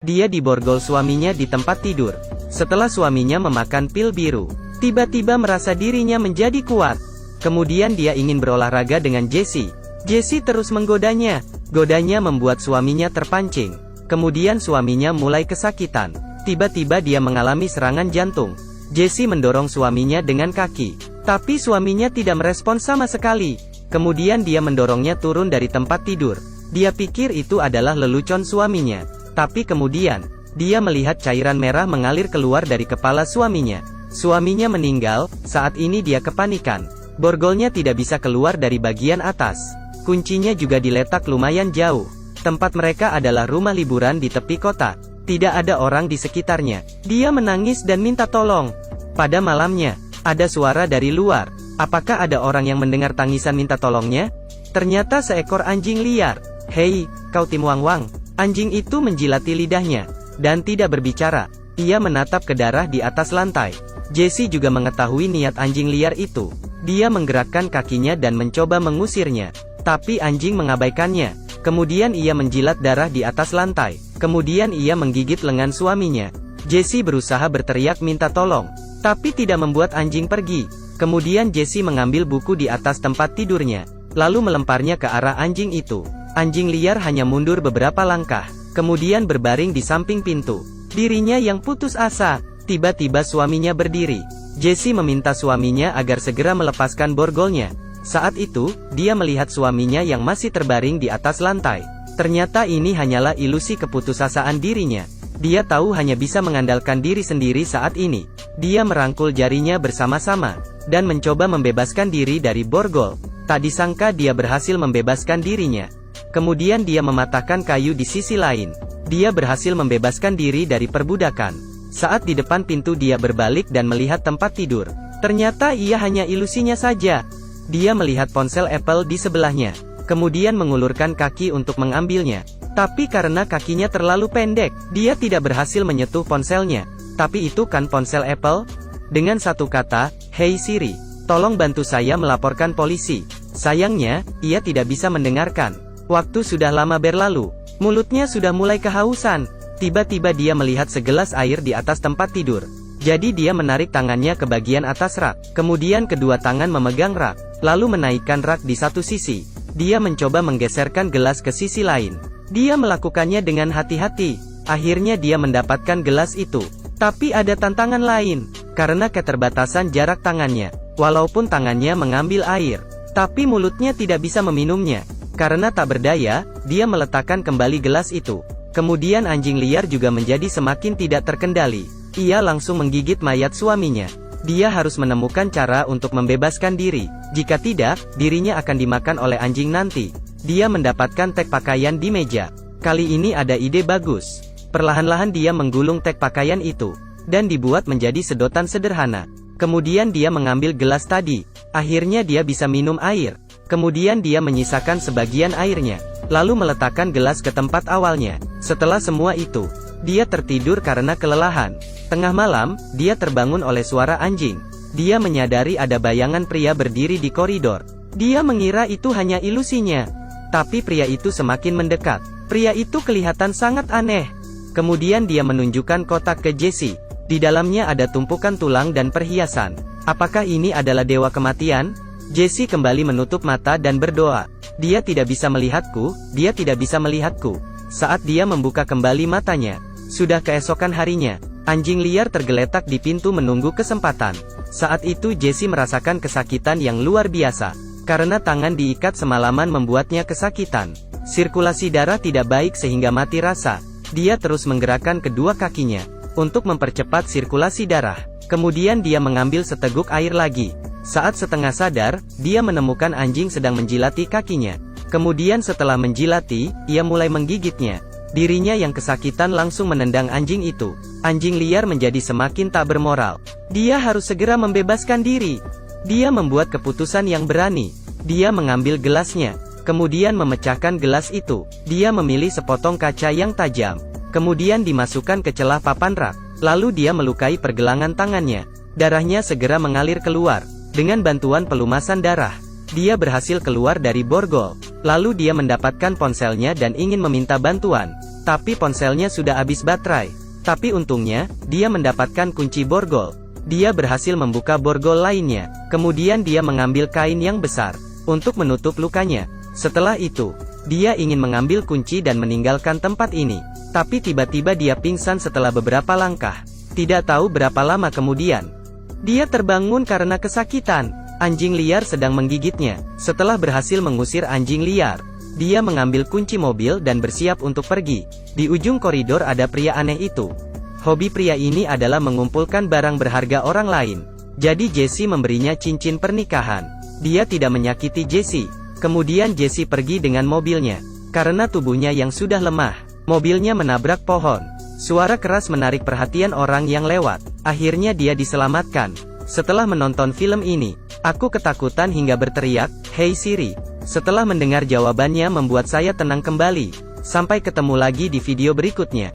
Dia diborgol suaminya di tempat tidur. Setelah suaminya memakan pil biru, tiba-tiba merasa dirinya menjadi kuat. Kemudian dia ingin berolahraga dengan Jessie. Jessie terus menggodanya. Godanya membuat suaminya terpancing. Kemudian suaminya mulai kesakitan. Tiba-tiba dia mengalami serangan jantung. Jessie mendorong suaminya dengan kaki. Tapi suaminya tidak merespons sama sekali. Kemudian dia mendorongnya turun dari tempat tidur. Dia pikir itu adalah lelucon suaminya. Tapi kemudian, dia melihat cairan merah mengalir keluar dari kepala suaminya. Suaminya meninggal. Saat ini dia kepanikan. Borgolnya tidak bisa keluar dari bagian atas. Kuncinya juga diletak lumayan jauh. Tempat mereka adalah rumah liburan di tepi kota. Tidak ada orang di sekitarnya. Dia menangis dan minta tolong. Pada malamnya, ada suara dari luar. Apakah ada orang yang mendengar tangisan minta tolongnya? Ternyata seekor anjing liar. Hei, kau Tim Wang Wang. Anjing itu menjilati lidahnya. Dan tidak berbicara. Ia menatap ke darah di atas lantai. Jessie juga mengetahui niat anjing liar itu. Dia menggerakkan kakinya dan mencoba mengusirnya. Tapi anjing mengabaikannya. Kemudian ia menjilat darah di atas lantai. Kemudian ia menggigit lengan suaminya. Jessie berusaha berteriak minta tolong. Tapi tidak membuat anjing pergi. Kemudian Jessie mengambil buku di atas tempat tidurnya. Lalu melemparnya ke arah anjing itu. Anjing liar hanya mundur beberapa langkah. Kemudian berbaring di samping pintu. Dirinya yang putus asa. Tiba-tiba suaminya berdiri. Jessie meminta suaminya agar segera melepaskan borgolnya. Saat itu, dia melihat suaminya yang masih terbaring di atas lantai. Ternyata ini hanyalah ilusi keputusasaan dirinya. Dia tahu hanya bisa mengandalkan diri sendiri saat ini. Dia merangkul jarinya bersama-sama, dan mencoba membebaskan diri dari borgol. Tak disangka dia berhasil membebaskan dirinya. Kemudian dia mematahkan kayu di sisi lain. Dia berhasil membebaskan diri dari perbudakan. Saat di depan pintu dia berbalik dan melihat tempat tidur. Ternyata ia hanya ilusinya saja. Dia melihat ponsel Apple di sebelahnya. Kemudian mengulurkan kaki untuk mengambilnya. Tapi karena kakinya terlalu pendek, dia tidak berhasil menyentuh ponselnya. Tapi itu kan ponsel Apple? Dengan satu kata, "Hei Siri, tolong bantu saya melaporkan polisi." Sayangnya, ia tidak bisa mendengarkan. Waktu sudah lama berlalu. Mulutnya sudah mulai kehausan. Tiba-tiba dia melihat segelas air di atas tempat tidur. Jadi dia menarik tangannya ke bagian atas rak. Kemudian kedua tangan memegang rak. Lalu menaikkan rak di satu sisi. Dia mencoba menggeserkan gelas ke sisi lain. Dia melakukannya dengan hati-hati. Akhirnya dia mendapatkan gelas itu. Tapi ada tantangan lain. Karena keterbatasan jarak tangannya. Walaupun tangannya mengambil air, tapi mulutnya tidak bisa meminumnya. Karena tak berdaya, dia meletakkan kembali gelas itu. Kemudian anjing liar juga menjadi semakin tidak terkendali. Ia langsung menggigit mayat suaminya. Dia harus menemukan cara untuk membebaskan diri. Jika tidak, dirinya akan dimakan oleh anjing nanti. Dia mendapatkan tag pakaian di meja. Kali ini ada ide bagus. Perlahan-lahan dia menggulung tag pakaian itu. Dan dibuat menjadi sedotan sederhana. Kemudian dia mengambil gelas tadi. Akhirnya dia bisa minum air. Kemudian dia menyisakan sebagian airnya. Lalu meletakkan gelas ke tempat awalnya. Setelah semua itu, dia tertidur karena kelelahan. Tengah malam, dia terbangun oleh suara anjing. Dia menyadari ada bayangan pria berdiri di koridor. Dia mengira itu hanya ilusinya. Tapi pria itu semakin mendekat. Pria itu kelihatan sangat aneh. Kemudian dia menunjukkan kotak ke Jessie. Di dalamnya ada tumpukan tulang dan perhiasan. Apakah ini adalah dewa kematian? Jessie kembali menutup mata dan berdoa. Dia tidak bisa melihatku, dia tidak bisa melihatku. Saat dia membuka kembali matanya, sudah keesokan harinya. Anjing liar tergeletak di pintu menunggu kesempatan. Saat itu Jessie merasakan kesakitan yang luar biasa. Karena tangan diikat semalaman membuatnya kesakitan. Sirkulasi darah tidak baik sehingga mati rasa. Dia terus menggerakkan kedua kakinya untuk mempercepat sirkulasi darah. Kemudian dia mengambil seteguk air lagi. Saat setengah sadar, dia menemukan anjing sedang menjilati kakinya. Kemudian setelah menjilati, ia mulai menggigitnya. Dirinya yang kesakitan langsung menendang anjing itu. Anjing liar menjadi semakin tak bermoral. Dia harus segera membebaskan diri. Dia membuat keputusan yang berani. Dia mengambil gelasnya. Kemudian memecahkan gelas itu. Dia memilih sepotong kaca yang tajam. Kemudian dimasukkan ke celah papan rak. Lalu dia melukai pergelangan tangannya. Darahnya segera mengalir keluar. Dengan bantuan pelumasan darah, dia berhasil keluar dari borgol. Lalu dia mendapatkan ponselnya dan ingin meminta bantuan. Tapi ponselnya sudah habis baterai. Tapi untungnya, dia mendapatkan kunci borgol. Dia berhasil membuka borgol lainnya. Kemudian dia mengambil kain yang besar untuk menutup lukanya. Setelah itu, dia ingin mengambil kunci dan meninggalkan tempat ini. Tapi tiba-tiba dia pingsan setelah beberapa langkah. Tidak tahu berapa lama kemudian, dia terbangun karena kesakitan. Anjing liar sedang menggigitnya. Setelah berhasil mengusir anjing liar, dia mengambil kunci mobil dan bersiap untuk pergi. Di ujung koridor ada pria aneh itu. Hobi pria ini adalah mengumpulkan barang berharga orang lain. Jadi Jesse memberinya cincin pernikahan. Dia tidak menyakiti Jesse. Kemudian Jesse pergi dengan mobilnya. Karena tubuhnya yang sudah lemah, mobilnya menabrak pohon. Suara keras menarik perhatian orang yang lewat. Akhirnya dia diselamatkan. Setelah menonton film ini, aku ketakutan hingga berteriak, "Hey Siri!" Setelah mendengar jawabannya membuat saya tenang kembali. Sampai ketemu lagi di video berikutnya.